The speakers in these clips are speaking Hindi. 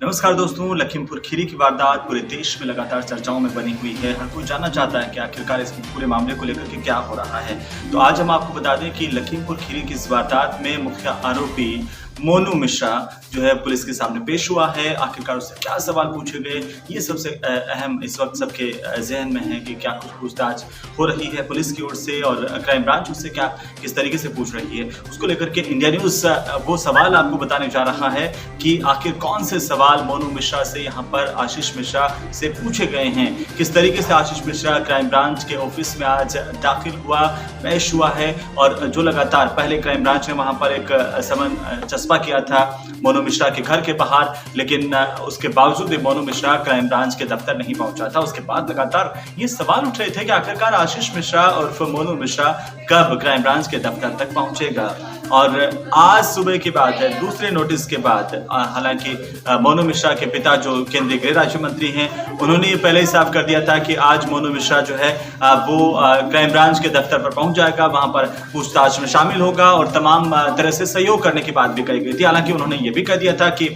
नमस्कार दोस्तों, लखीमपुर खीरी की वारदात पूरे देश में लगातार चर्चाओं में बनी हुई है। हर कोई जानना चाहता है कि आखिरकार इस पूरे मामले को लेकर के क्या हो रहा है। तो आज हम आपको बता दें कि लखीमपुर खीरी की इस वारदात में मुख्य आरोपी मोनू मिश्रा जो है पुलिस के सामने पेश हुआ है। आखिरकार उससे क्या सवाल पूछे गए, ये सबसे अहम इस वक्त सबके जहन में है कि क्या कुछ पूछताछ हो रही है पुलिस की ओर से और क्राइम ब्रांच उससे क्या किस तरीके से पूछ रही है, उसको लेकर के इंडिया न्यूज वो सवाल आपको बताने जा रहा है कि आखिर कौन से सवाल मोनू मिश्रा से यहाँ पर आशीष मिश्रा से पूछे गए हैं, किस तरीके से आशीष मिश्रा क्राइम ब्रांच के ऑफिस में आज दाखिल हुआ, पेश हुआ है। और जो लगातार पहले क्राइम ब्रांच ने वहां पर एक समन चस्पा किया था मोनू मिश्रा के घर के बाहर, लेकिन उसके बावजूद भी मोनू मिश्रा क्राइम ब्रांच के दफ्तर नहीं पहुंचा था। उसके बाद लगातार ये सवाल उठ रहे थे कि आखिरकार आशीष मिश्रा और मोनू मिश्रा कब क्राइम ब्रांच के दफ्तर तक पहुंचेगा। और आज सुबह की बात है, दूसरे नोटिस के बाद, हालांकि मोनू मिश्रा के पिता जो केंद्रीय गृह राज्य मंत्री हैं, उन्होंने ये पहले ही साफ कर दिया था कि आज मोनू मिश्रा जो है वो क्राइम ब्रांच के दफ्तर पर पहुंच जाएगा, वहां पर पूछताछ में शामिल होगा और तमाम तरह से सहयोग करने की बात भी कही गई थी। हालांकि उन्होंने ये भी कह दिया था कि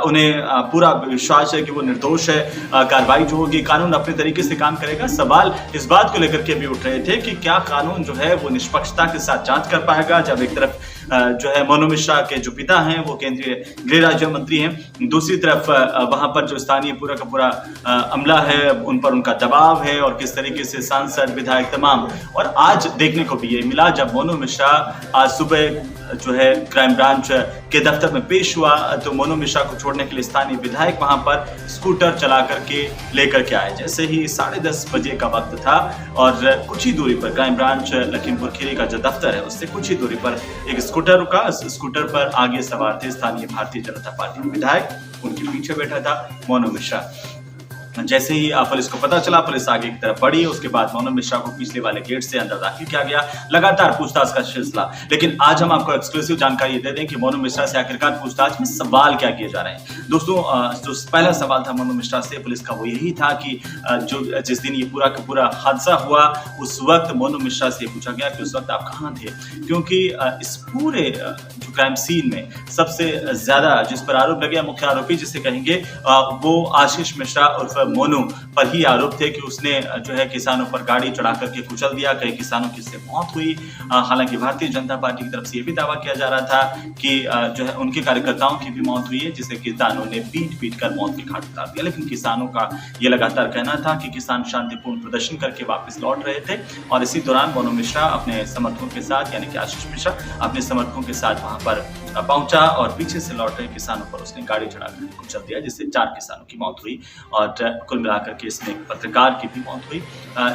उन्हें पूरा विश्वास है कि वो निर्दोष है, कार्रवाई जो होगी कानून अपने तरीके से काम करेगा। सवाल इस बात को लेकर के भी उठ रहे थे कि क्या कानून जो है वो निष्पक्षता के साथ जांच कर पाएगा, जब एक तरफ जो है मोनू मिश्रा के जो पिता हैं वो केंद्रीय गृह राज्य मंत्री हैं, दूसरी तरफ वहां पर जो स्थानीय पूरा का पूरा अमला है उन पर उनका दबाव है और किस तरीके से सांसद विधायक तमाम। और आज देखने को भी ये मिला जब मोनू मिश्रा आज सुबह जो है क्राइम ब्रांच के दफ्तर में पेश हुआ, तो मोनू मिश्रा को छोड़ने के लिए स्थानीय विधायक वहां पर स्कूटर चला करके लेकर के आए। जैसे ही 10:30 बजे का वक्त था और कुछ ही दूरी पर क्राइम ब्रांच लखीमपुर खीरी का जो दफ्तर है उससे कुछ ही दूरी पर एक स्कूटर रुका। स्कूटर पर आगे सवार थे स्थानीय भारतीय जनता पार्टी के विधायक, उनके पीछे बैठा था मोनू मिश्रा। जैसे ही पुलिस को पता चला, पुलिस आगे की तरफ बढ़ी। उसके बाद मोनू मिश्रा को पिछले वाले गेट से अंदर दाखिल किया गया। लगातार पूछताछ का सिलसिला। लेकिन आज हम आपको एक्सक्लूसिव जानकारी दे दें कि मोनू मिश्रा से आखिरकार पूछताछ में सवाल क्या किए जा रहे हैं। दोस्तों, जो पहला सवाल था मोनू मिश्रा से पुलिस का वो यही था कि जो जिस दिन ये पूरा का पूरा हादसा हुआ उस वक्त मोनू मिश्रा से पूछा गया कि उस वक्त आप कहाँ थे, क्योंकि इस पूरे जो क्राइम सीन में सबसे ज्यादा जिस पर आरोप लगे, मुख्य आरोपी जिसे कहेंगे, वो आशीष मिश्रा और मोनू पर ही आरोप थे कि उसने जो है किसानों पर गाड़ी चढ़ा करके कुचल दिया, कई किसानों की इससे मौत हुई। हालांकि भारतीय जनता पार्टी की तरफ से ये भी दावा किया जा रहा था कि जो है उनके कार्यकर्ताओं की भी मौत हुई है, जिसे किसानों ने पीट कर मौत के घाट उतार दिया। लेकिन किसानों का ये लगातार कहना था कि किसान शांतिपूर्ण प्रदर्शन करके वापस लौट रहे थे और इसी दौरान मोनू मिश्रा अपने समर्थकों के साथ, यानी कि आशीष मिश्रा अपने समर्थकों के साथ वहां पर पहुंचा और पीछे से लौट रहे किसानों पर उसने गाड़ी चढ़ाकर कुचल दिया, जिससे 4 किसानों की मौत हुई और कुल मिलाकर के इसमें एक पत्रकार की भी मौत हुई।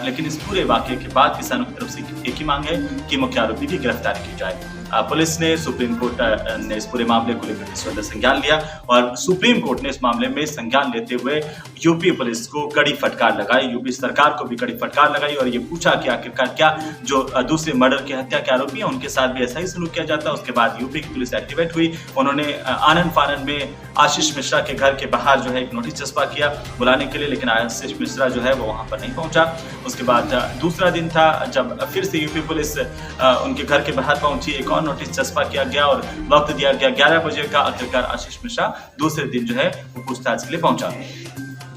लेकिन इस पूरे वाकये के बाद किसानों की तरफ से एक ही मांग है कि मुख्य आरोपी की गिरफ्तारी की जाए। पुलिस ने, सुप्रीम कोर्ट ने इस पूरे मामले को लेकर इस वक्त संज्ञान लिया और सुप्रीम कोर्ट ने इस मामले में संज्ञान लेते हुए यूपी पुलिस को कड़ी फटकार लगाई, यूपी सरकार को भी कड़ी फटकार लगाई और ये पूछा कि आखिरकार क्या जो दूसरे मर्डर की हत्या के आरोपी हैं उनके साथ भी ऐसा ही सलूक किया जाता है। उसके बाद यूपी की पुलिस एक्टिवेट हुई। उन्होंने आनन फानन में आशीष मिश्रा के घर के बाहर जो है एक नोटिस चस्पा किया बुलाने के लिए, लेकिन आशीष मिश्रा जो है वो वहां पर नहीं पहुंचा। उसके बाद दूसरा दिन था जब फिर से यूपी पुलिस उनके घर के बाहर पहुंची, एक नोटिस चस्पा किया गया और वक्त दिया गया 11 बजे का। आखिरकार आशीष मिश्रा दूसरे दिन जो है वो पूछताछ के लिए पहुंचा।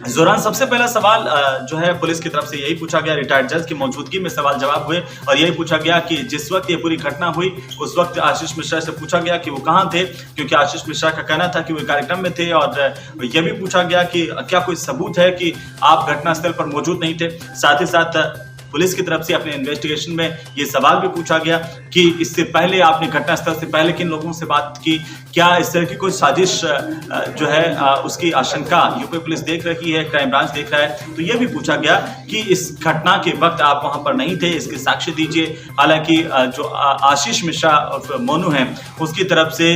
इस दौरान सबसे पहला सवाल जो है पुलिस की तरफ से यही पूछा गया, रिटायर्ड जज की मौजूदगी में सवाल जवाब हुए और यही पूछा गया कि जिस वक्त ये पूरी घटना हुई उस वक्त आशीष मिश्रा से पूछा गया कि वो कहाँ थे, क्योंकि आशीष मिश्रा का कहना था कि वो कार्यक्रम में थे। और यह भी पूछा गया कि क्या कोई सबूत है कि आप घटनास्थल पर मौजूद नहीं थे। साथ ही साथ पुलिस की तरफ से अपने इन्वेस्टिगेशन में ये सवाल भी पूछा गया कि इससे पहले आपने घटनास्थल से पहले किन लोगों से बात की, क्या इस तरह की कोई साजिश जो है उसकी आशंका यूपी पुलिस देख रही है, क्राइम ब्रांच देख रहा है। तो ये भी पूछा गया कि इस घटना के वक्त आप वहां पर नहीं थे, इसके साक्ष्य दीजिए। हालांकि जो आशीष मिश्रा और मोनू हैं उसकी तरफ से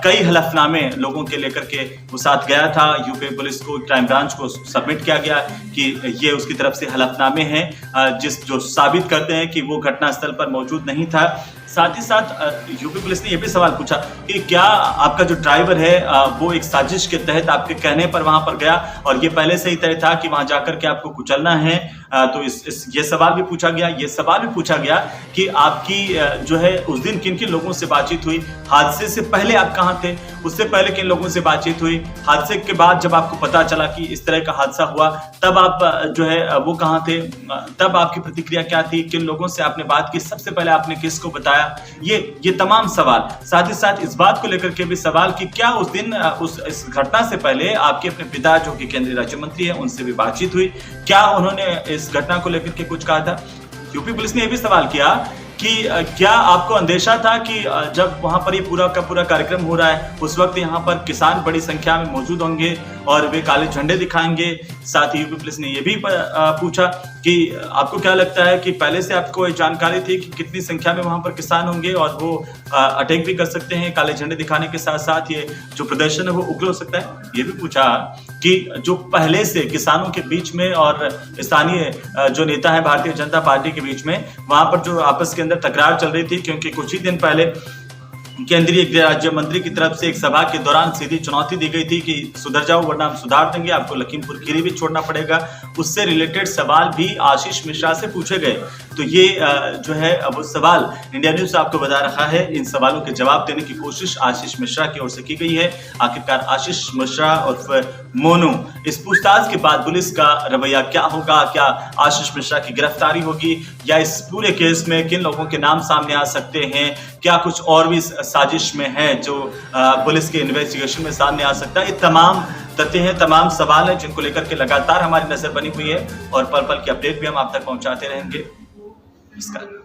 कई हलफनामे लोगों के लेकर के वो साथ गया था। यूपी पुलिस को, क्राइम ब्रांच को सबमिट किया गया कि ये उसकी तरफ से हलफनामे हैं जो साबित करते हैं कि वो घटनास्थल पर मौजूद नहीं था। साथ ही साथ यूपी पुलिस ने ये भी सवाल पूछा कि क्या आपका जो ड्राइवर है वो एक साजिश के तहत आपके कहने पर वहां पर गया और ये पहले से ही तय था कि वहां जाकर के आपको कुचलना है। तो ये सवाल भी पूछा गया। ये सवाल भी पूछा गया कि आपकी जो है उस दिन किन किन लोगों से बातचीत हुई, हादसे से पहले आप कहाँ थे, उससे पहले किन लोगों से बातचीत हुई, हादसे के बाद जब आपको पता चला कि इस तरह का हादसा हुआ तब आप जो है वो कहाँ थे, तब आपकी प्रतिक्रिया क्या थी, किन लोगों से आपने बात की, सबसे पहले आपने किसको बताया। ये तमाम सवाल, साथ ही साथ इस बात को लेकर के भी सवाल कि क्या उस दिन इस घटना से पहले आपके अपने पिता जो कि केंद्रीय राज्य मंत्री है उनसे भी बातचीत हुई, क्या उन्होंने इस घटना को लेकर के कुछ कहा था। यूपी पुलिस ने यह भी सवाल किया कि क्या आपको अंदेशा था कि जब वहां पर ये पूरा का पूरा कार्यक्रम हो रहा है उस वक्त यहाँ पर किसान बड़ी संख्या में मौजूद होंगे और वे काले झंडे दिखाएंगे। साथ ही यूपी पुलिस ने यह भी पूछा कि आपको क्या लगता है कि पहले से आपको जानकारी थी कि कितनी संख्या में वहां पर किसान होंगे और वो अटैक भी कर सकते हैं, काले झंडे दिखाने के साथ साथ ये जो प्रदर्शन है वो उग्र हो सकता है। ये भी पूछा कि जो पहले से किसानों के बीच में और स्थानीय जो नेता है भारतीय जनता पार्टी के बीच में वहां पर जो आपस के अंदर तकरार चल रही थी, क्योंकि कुछ ही दिन पहले केंद्रीय गृह राज्य मंत्री की तरफ से एक सभा के दौरान सीधी चुनौती दी गई थी कि सुधर जाओ वरना हम सुधार देंगे, आपको लखीमपुर खीरी भी छोड़ना पड़ेगा। उससे रिलेटेड सवाल भी आशीष मिश्रा से पूछे गए। तो ये जो है अब वो सवाल इंडिया न्यूज आपको बता रहा है। इन सवालों के जवाब देने की कोशिश आशीष मिश्रा की ओर से की गई है। आखिरकार आशीष मिश्रा उर्फ मोनू, इस पूछताछ के बाद पुलिस का रवैया क्या होगा, क्या आशीष मिश्रा की गिरफ्तारी होगी या इस पूरे केस में किन लोगों के नाम सामने आ सकते हैं, क्या कुछ और भी साजिश में है जो पुलिस के इन्वेस्टिगेशन में सामने आ सकता है। ये तमाम तथ्य हैं, तमाम सवाल हैं जिनको लेकर के लगातार हमारी नजर बनी हुई है और पल पल की अपडेट भी हम आप तक पहुंचाते रहेंगे। नमस्कार।